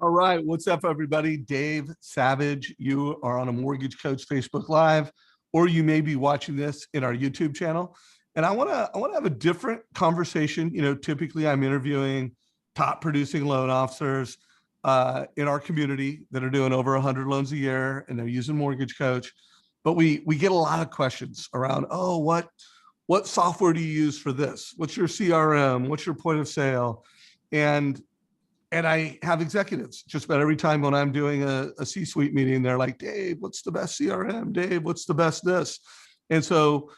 All right, what's up, everybody? Dave Savage. You are on a Mortgage Coach Facebook Live, or you may be watching this in our YouTube channel. And I want to have a different conversation. You know, typically I'm interviewing top producing loan officers in our community that are doing over 100 loans a year, and they're using Mortgage Coach. But we get a lot of questions around, oh, what software do you use for this? What's your CRM? What's your point of sale? And I have executives just about every time when I'm doing a C-suite meeting, they're like, Dave, what's the best CRM? Dave, what's the best this? And so,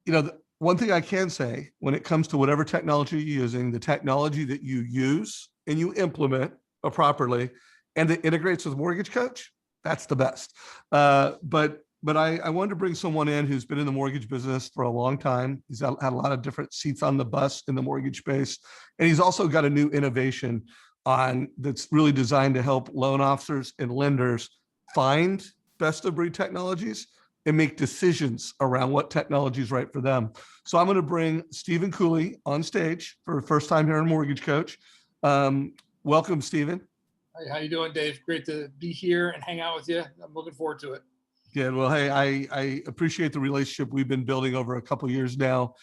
you know, one thing I can say when it comes to whatever technology you're using, the technology that you use and you implement properly and it integrates with Mortgage Coach, that's the best. But I wanted to bring someone in who's been in the mortgage business for a long time. He's had a lot of different seats on the bus in the mortgage space. And he's also got a new innovation that's really designed to help loan officers and lenders find best of breed technologies and make decisions around what technology is right for them. So I'm going to bring Steven Cooley on stage for the first time here in Mortgage Coach. Welcome, Steven. Hey, how you doing, Dave? Great to be here and hang out with you. I'm looking forward to it. Yeah, well, hey, I appreciate the relationship we've been building over a couple of years now.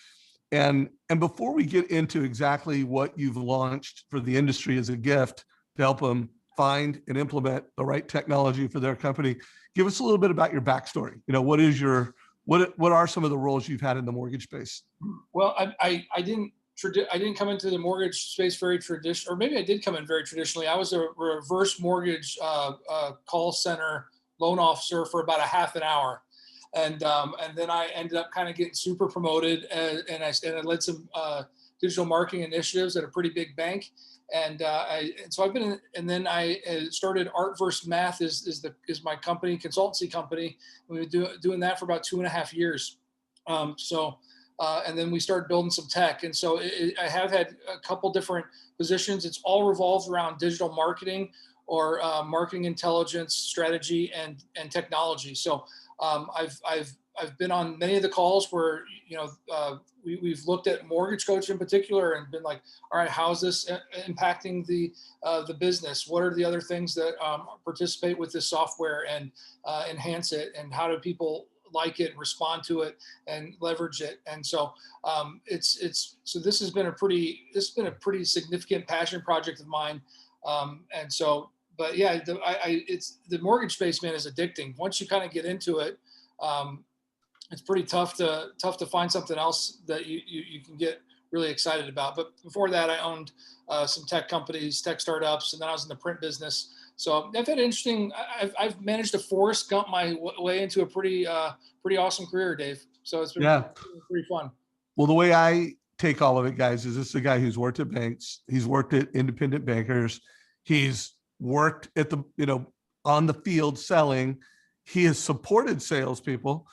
And before we get into exactly what you've launched for the industry as a gift to help them find and implement the right technology for their company, give us a little bit about your backstory. You know, what are some of the roles you've had in the mortgage space? Well, I didn't come into the mortgage space very traditional, or maybe I did come in very traditionally. I was a reverse mortgage call center loan officer for about a half an hour. And then I ended up kind of getting super promoted, and I led some digital marketing initiatives at a pretty big bank. So I've been, and then I started Art vs. Math is my company, consultancy company. We've been doing that for about 2.5 years. And then we started building some tech. And so I have had a couple different positions. It's all revolves around digital marketing or marketing intelligence, strategy, and technology. So I've been on many of the calls where, you know, we've looked at Mortgage Coach in particular and been like, all right, how is this impacting the business? What are the other things that participate with this software and enhance it? And how do people like it, respond to it, and leverage it? And so so this has been a pretty significant passion project of mine. But yeah, the mortgage space, man, is addicting. Once you kind of get into it, it's pretty tough to find something else that you can get really excited about. But before that, I owned some tech companies, tech startups, and then I was in the print business. So I've had interesting. I've managed to Forrest Gump my way into a pretty awesome career, Dave. So it's been pretty fun. Well, the way I take all of it, guys, is this is a guy who's worked at banks. He's worked at independent bankers. He's worked at on the field selling. He has supported salespeople.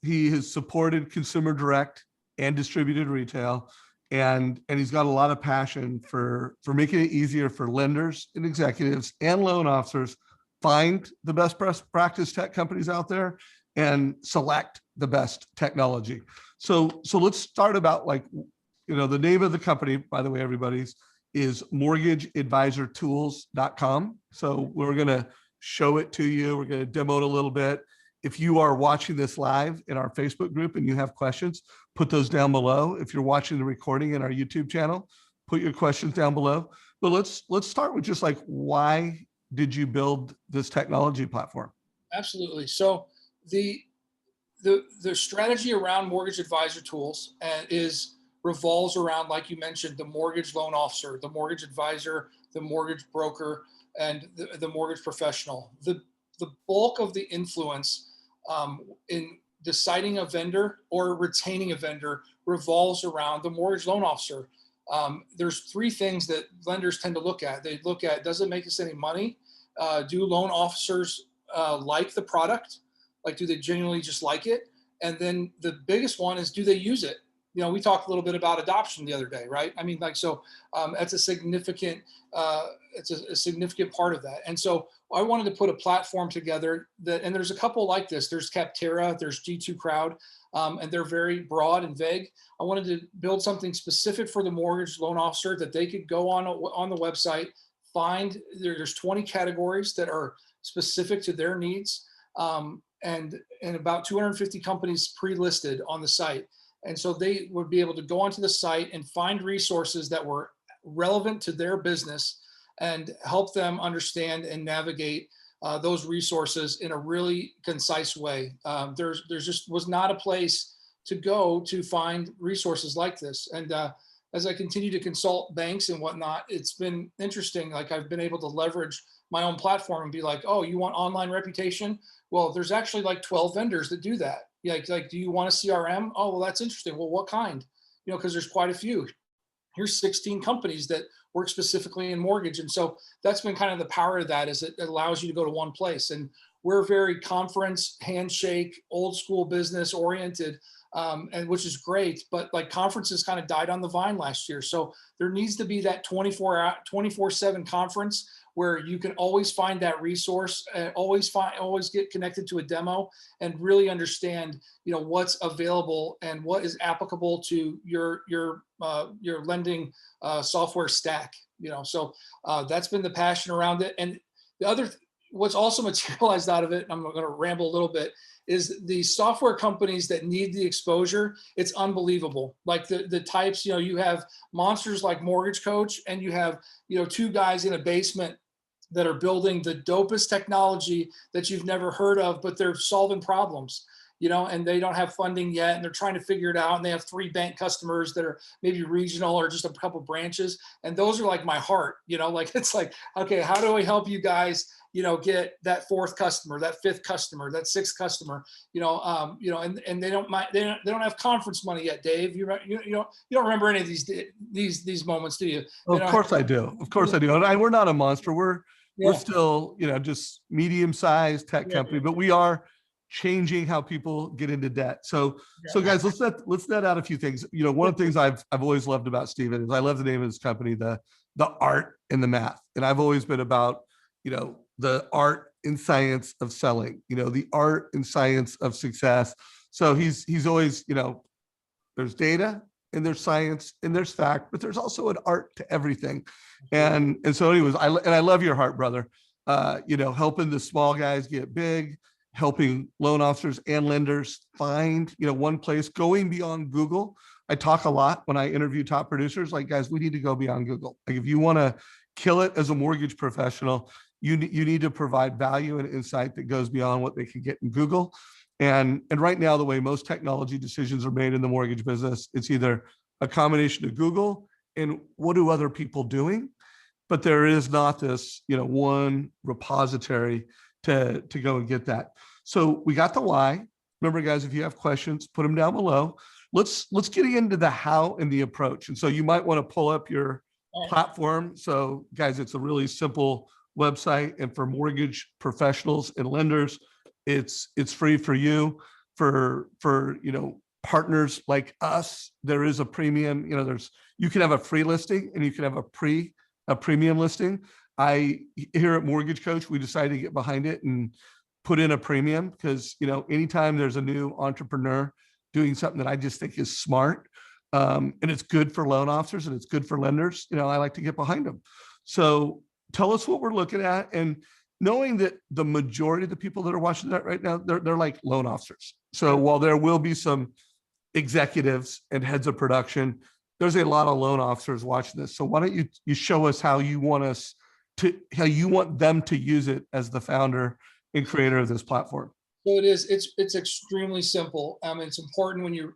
He has supported consumer direct and distributed retail. And he's got a lot of passion for making it easier for lenders and executives and loan officers find the best practice tech companies out there and select the best technology. So let's start about the name of the company, by the way, everybody's, is mortgageadvisortools.com. So we're going to show it to you. We're going to demo it a little bit. If you are watching this live in our Facebook group and you have questions, put those down below. If you're watching the recording in our YouTube channel, put your questions down below. But let's start with just why did you build this technology platform? Absolutely. So the strategy around Mortgage Advisor Tools revolves around, like you mentioned, the mortgage loan officer, the mortgage advisor, the mortgage broker, and the mortgage professional. The bulk of the influence in deciding a vendor or retaining a vendor revolves around the mortgage loan officer. There's 3 things that lenders tend to look at. They look at, does it make us any money? Do loan officers like the product? Do they genuinely just like it? And then the biggest one is, do they use it? You know, we talked a little bit about adoption the other day, right? I mean, that's a significant, it's a significant part of that. And so I wanted to put a platform together and there's a couple like this. There's Capterra, there's G2 Crowd, and they're very broad and vague. I wanted to build something specific for the mortgage loan officer that they could go on the website, there's 20 categories that are specific to their needs. And about 250 companies pre-listed on the site. And so they would be able to go onto the site and find resources that were relevant to their business and help them understand and navigate those resources in a really concise way. There's just was not a place to go to find resources like this. And as I continue to consult banks and whatnot, it's been interesting. Like I've been able to leverage my own platform and be like, oh, you want online reputation? Well, there's actually like 12 vendors that do that. Like, do you want a CRM? Oh, well, that's interesting. Well, what kind? Because there's quite a few. Here's 16 companies that work specifically in mortgage. And so that's been kind of the power of that, is it allows you to go to one place. And we're very conference, handshake, old school business oriented, and which is great. But like conferences kind of died on the vine last year. So there needs to be that 24/7 conference where you can always find that resource, always get connected to a demo and really understand, what's available and what is applicable to your lending software stack. So that's been the passion around it. And what's also materialized out of it, I'm going to ramble a little bit, is the software companies that need the exposure. It's unbelievable. Like the types, you have monsters like Mortgage Coach, and you have, two guys in a basement that are building the dopest technology that you've never heard of, but they're solving problems, and they don't have funding yet, and they're trying to figure it out. And they have 3 bank customers that are maybe regional or just a couple branches. And those are like my heart, like, it's like, okay, how do I help you guys, get that 4th customer, that 5th customer, that 6th customer, and they don't have conference money yet, Dave. You don't remember any of these moments, do you? Well, of course I do. Of course I do. And we're not a monster. We're still, just medium-sized tech company, but we are changing how people get into debt. So guys, let's net out a few things. One of the things I've always loved about Steven is I love the name of his company, the art and the math. And I've always been about, the art and science of selling, the art and science of success. So he's always, there's data and there's science and there's fact, but there's also an art to everything. And so anyways, I love your heart, brother. Helping the small guys get big, helping loan officers and lenders find, one place, going beyond Google. I talk a lot when I interview top producers, like, guys, we need to go beyond Google. Like, if you want to kill it as a mortgage professional, you need to provide value and insight that goes beyond what they can get in Google. And right now, the way most technology decisions are made in the mortgage business, it's either a combination of Google and what do other people doing, but there is not this, one repository to go and get that. So we got the why. Remember, guys, if you have questions, put them down below. Let's get into the how and the approach. And so you might want to pull up your platform. So guys, it's a really simple website, and for mortgage professionals and lenders, it's free for you. For partners like us, there is a premium. You can have a free listing and you can have a premium listing. Here at Mortgage Coach, we decided to get behind it and put in a premium because, anytime there's a new entrepreneur doing something that I just think is smart, and it's good for loan officers and it's good for lenders, I like to get behind them. So tell us what we're looking at, and knowing that the majority of the people that are watching that right now, they're like loan officers. So while there will be some executives and heads of production, there's a lot of loan officers watching this. So why don't you show us how you want them to use it as the founder and creator of this platform? So it's extremely simple. It's important when you're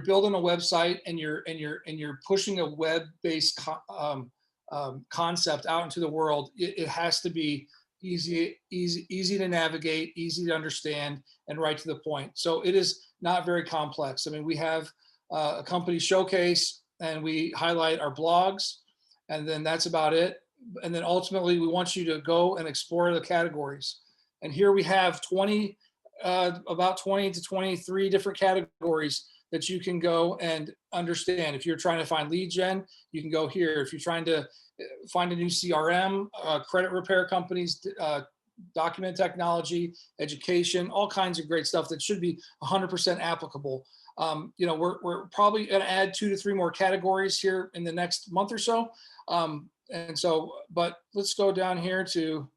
building a website and you're pushing a web-based concept out into the world, it has to be easy to navigate, easy to understand, and right to the point. So it is not very complex. We have a company showcase, and we highlight our blogs, and then that's about it. And then ultimately, we want you to go and explore the categories. And here we have about 20 to 23 different categories that you can go and understand. If you're trying to find lead gen, you can go here. If you're trying to find a new CRM, credit repair companies, document technology, education, all kinds of great stuff that should be 100% applicable. We're probably going to add 2 to 3 more categories here in the next month or so. But let's go down here to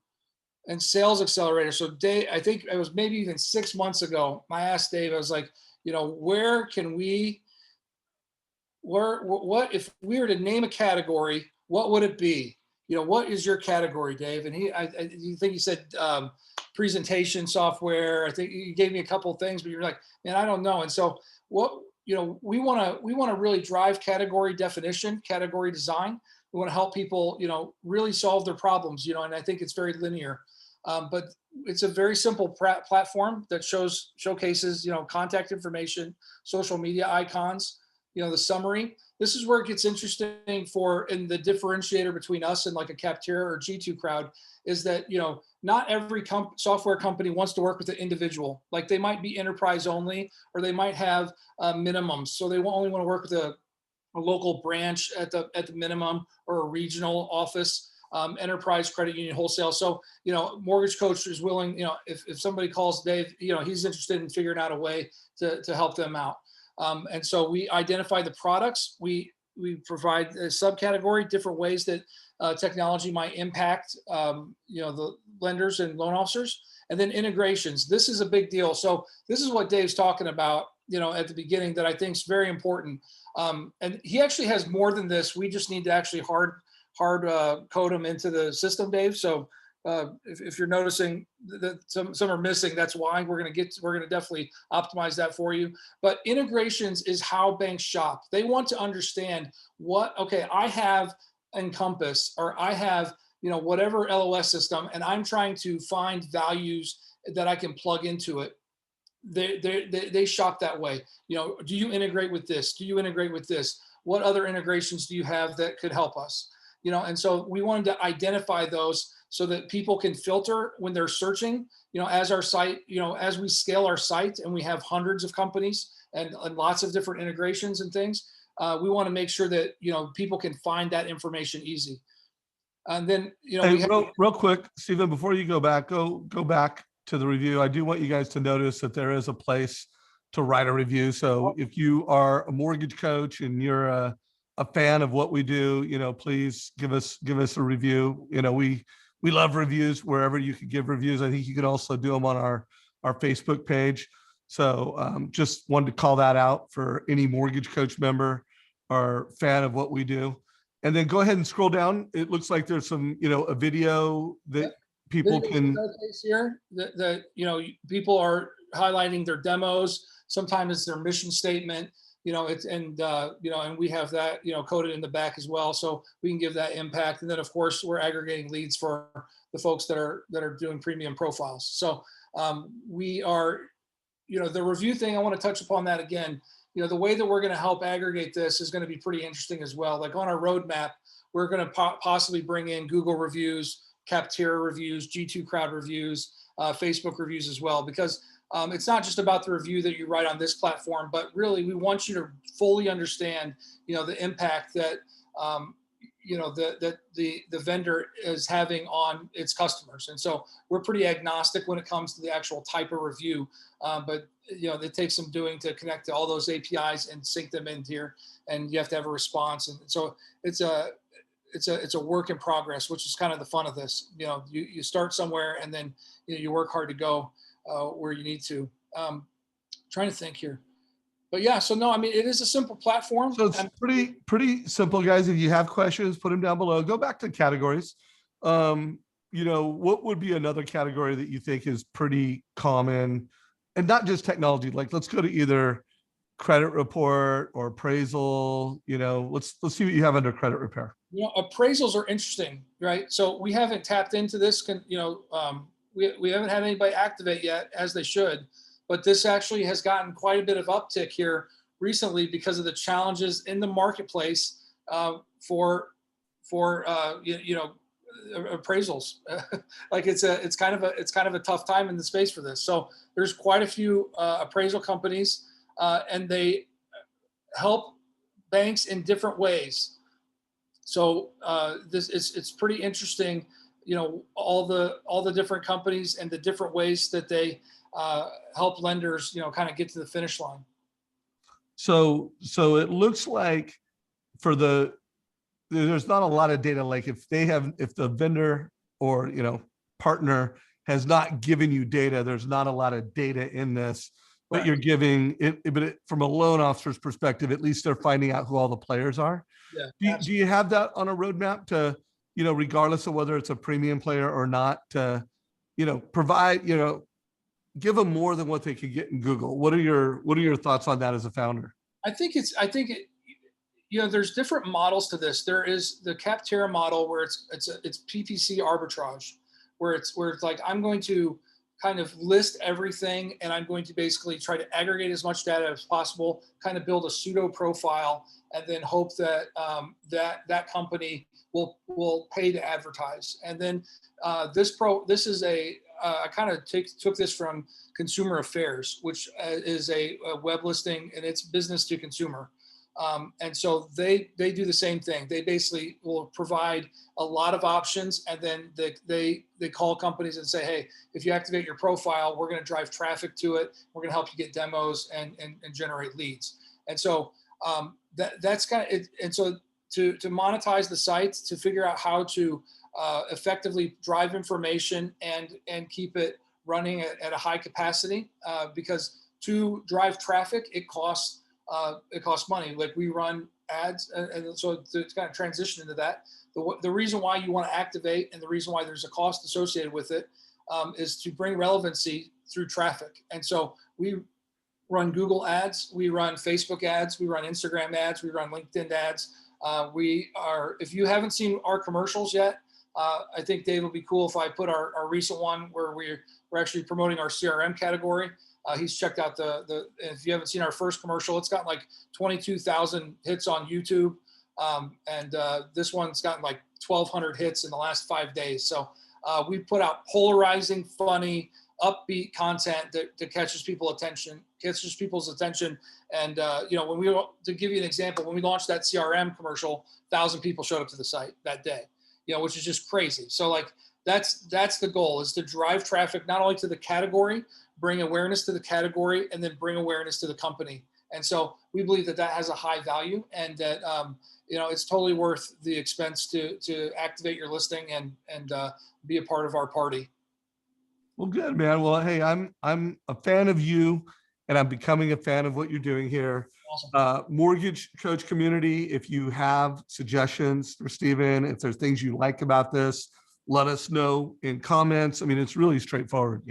and sales accelerator. So Dave, I think it was maybe even 6 months ago, I asked Dave, I was like, where can we, what if we were to name a category, what would it be? What is your category, Dave? And you think he said presentation software. I think you gave me a couple of things, but you're like, man, I don't know. And so we want to really drive category definition, category design. We want to help people, really solve their problems, and I think it's very linear. But it's a very simple platform that showcases, contact information, social media icons, the summary. This is where it gets interesting in the differentiator between us and like a Capterra or G2 crowd is that, not every software company wants to work with an individual. Like they might be enterprise only, or they might have minimums. So they only want to work with a local branch at the minimum, or a regional office, enterprise, credit union, wholesale. So, Mortgage Coach is willing, if somebody calls Dave, he's interested in figuring out a way to help them out. And so we identify the products, we provide a subcategory, different ways that technology might impact, the lenders and loan officers, and then integrations. This is a big deal. So this is what Dave's talking about, at the beginning, that I think is very important. And he actually has more than this. We just need to actually hard code them into the system, Dave. So if you're noticing that some are missing, that's why we're going to definitely optimize that for you. But integrations is how banks shop. They want to understand I have Encompass, or I have, whatever LOS system, and I'm trying to find values that I can plug into it. They shop that way. Do you integrate with this? Do you integrate with this? What other integrations do you have that could help us? And so we wanted to identify those so that people can filter when they're searching, as our site, as we scale our site and we have hundreds of companies and lots of different integrations and things, we want to make sure that, people can find that information easy. And then, hey, real quick, Steven, before you go back to the review, I do want you guys to notice that there is a place to write a review. So if you are a mortgage coach and you're a fan of what we do, please give us a review. We love reviews wherever you can give reviews. I think you can also do them on our Facebook page. So just wanted to call that out for any mortgage coach member or fan of what we do. And then go ahead and scroll down. It looks like there's some, a video that people can here that people are highlighting their demos. Sometimes it's their mission statement, and we have that, coded in the back as well. So we can give that impact. And then of course we're aggregating leads for the folks that are doing premium profiles. So we are, the review thing, I want to touch upon that again. The way that we're going to help aggregate this is going to be pretty interesting as well. Like on our roadmap, we're going to possibly bring in Google reviews, Capterra reviews, G2 crowd reviews, Facebook reviews as well, because it's not just about the review that you write on this platform, but really we want you to fully understand, the impact that, that the vendor is having on its customers. And so we're pretty agnostic when it comes to the actual type of review, but it takes some doing to connect to all those APIs and sync them in here, and you have to have a response. And so it's a work in progress, which is kind of the fun of this. You start somewhere and then you work hard to go where you need to. Trying to think here, but yeah. So no, I mean, it is a simple platform. So it's pretty simple, guys. If you have questions, put them down below. Go back to categories. What would be another category that you think is pretty common, and not just technology? Like, let's go to either credit report or appraisal. Let's see what you have under credit repair. Appraisals are interesting, right? So we haven't tapped into this. We haven't had anybody activate yet, as they should, but this actually has gotten quite a bit of uptick here recently because of the challenges in the marketplace for appraisals. Like it's kind of a tough time in the space for this. So there's quite a few appraisal companies, and they help banks in different ways. So it's pretty interesting, all the different companies and the different ways that they help lenders, kind of get to the finish line. So it looks like for there's not a lot of data. Like if the vendor or, partner has not given you data, there's not a lot of data in this, but Right. you're giving it, from a loan officer's perspective, at least they're finding out who all the players are. Yeah. Do you have that on a roadmap to, regardless of whether it's a premium player or not, to, provide, give them more than what they could get in Google? What are your thoughts on that as a founder? I think there's different models to this. There is the Capterra model where it's PPC arbitrage, where it's like I'm going to kind of list everything and I'm going to basically try to aggregate as much data as possible, kind of build a pseudo profile, and then hope that that company will pay to advertise. And then this is I kind of took this from Consumer Affairs, which is a web listing, and it's business to consumer. And so they do the same thing. They basically will provide a lot of options, and then they call companies and say, hey, if you activate your profile, we're going to drive traffic to it. We're going to help you get demos and generate leads. And so that's kind of it. And so to monetize the sites, to figure out how to effectively drive information and keep it running at a high capacity, because to drive traffic, it costs money. Like we run ads, and so to kind of transition into that, the reason why you want to activate and the reason why there's a cost associated with it is to bring relevancy through traffic. And so we run Google ads, we run Facebook ads, we run Instagram ads, we run LinkedIn ads. If you haven't seen our commercials yet, I think Dave will be cool if I put our recent one where we're actually promoting our CRM category. He's checked out if you haven't seen our first commercial, it's gotten like 22,000 hits on YouTube. And this one's gotten like 1,200 hits in the last 5 days. So we put out polarizing, funny, upbeat content that catches people's attention. And to give you an example, when we launched that CRM commercial, 1,000 people showed up to the site that day, which is just crazy. So like that's the goal, is to drive traffic not only to the category, bring awareness to the category, and then bring awareness to the company. And so we believe that has a high value, and that it's totally worth the expense to activate your listing and be a part of our party. Well, good, man. Well, hey, I'm a fan of you, and I'm becoming a fan of what you're doing here. Awesome. Mortgage coach community, if you have suggestions for Steven, if there's things you like about this, let us know in comments. I mean, it's really straightforward,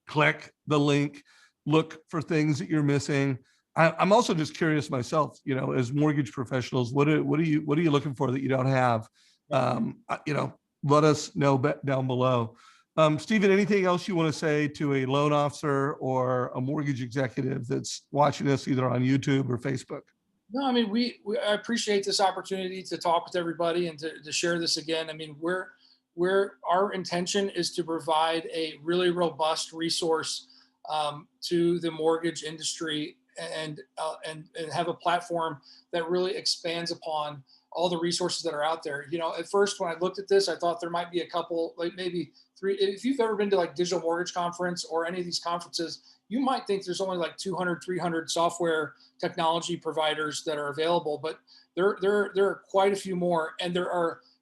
click the link, look for things that you're missing. I'm also just curious myself, as mortgage professionals, what are you looking for that you don't have? Let us know down below. Steven, anything else you want to say to a loan officer or a mortgage executive that's watching us either on YouTube or Facebook? No, I mean, I appreciate this opportunity to talk with everybody and to share this again. I mean, our intention is to provide a really robust resource to the mortgage industry and have a platform that really expands upon all the resources that are out there. At first, when I looked at this, I thought there might be a couple, like maybe 3. If you've ever been to like Digital Mortgage Conference or any of these conferences, you might think there's only like 200, 300 software technology providers that are available, but there are quite a few more. And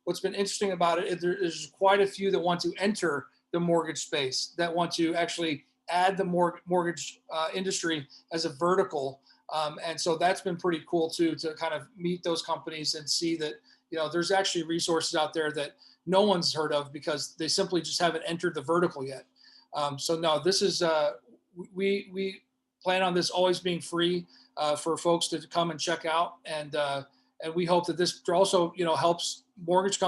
what's been interesting about it, there's quite a few that want to enter the mortgage space, that want to actually add the mortgage industry as a vertical. And so that's been pretty cool too, to kind of meet those companies and see that, there's actually resources out there that no one's heard of because they simply just haven't entered the vertical yet. So no, this is, we plan on this always being free for folks to come and check out. And we hope that this also, helps mortgage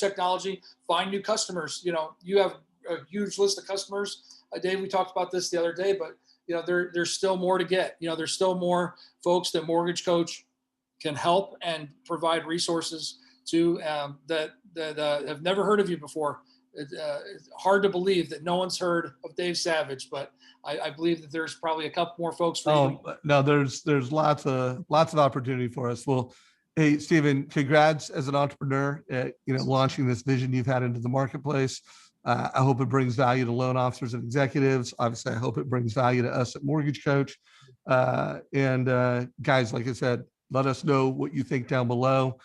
technology find new customers. You have a huge list of customers. Dave, we talked about this the other day, but there's still more to get. There's still more folks that Mortgage Coach can help and provide resources to that have never heard of you before. It's hard to believe that no one's heard of Dave Savage, but I believe that there's probably a couple more folks for you. No, there's lots of opportunity for us. Well, hey, Steven, congrats as an entrepreneur at launching this vision you've had into the marketplace. I hope it brings value to loan officers and executives. Obviously, I hope it brings value to us at Mortgage Coach. Guys, like I said, let us know what you think down below.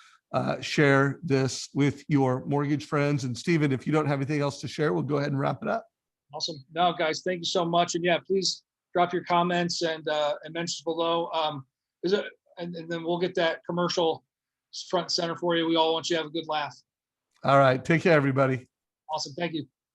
Share this with your mortgage friends. And Steven, if you don't have anything else to share, we'll go ahead and wrap it up. Awesome. No, guys, thank you so much. And yeah, please drop your comments and mentions below. And then we'll get that commercial front and center for you. We all want you to have a good laugh. All right. Take care, everybody. Awesome. Thank you.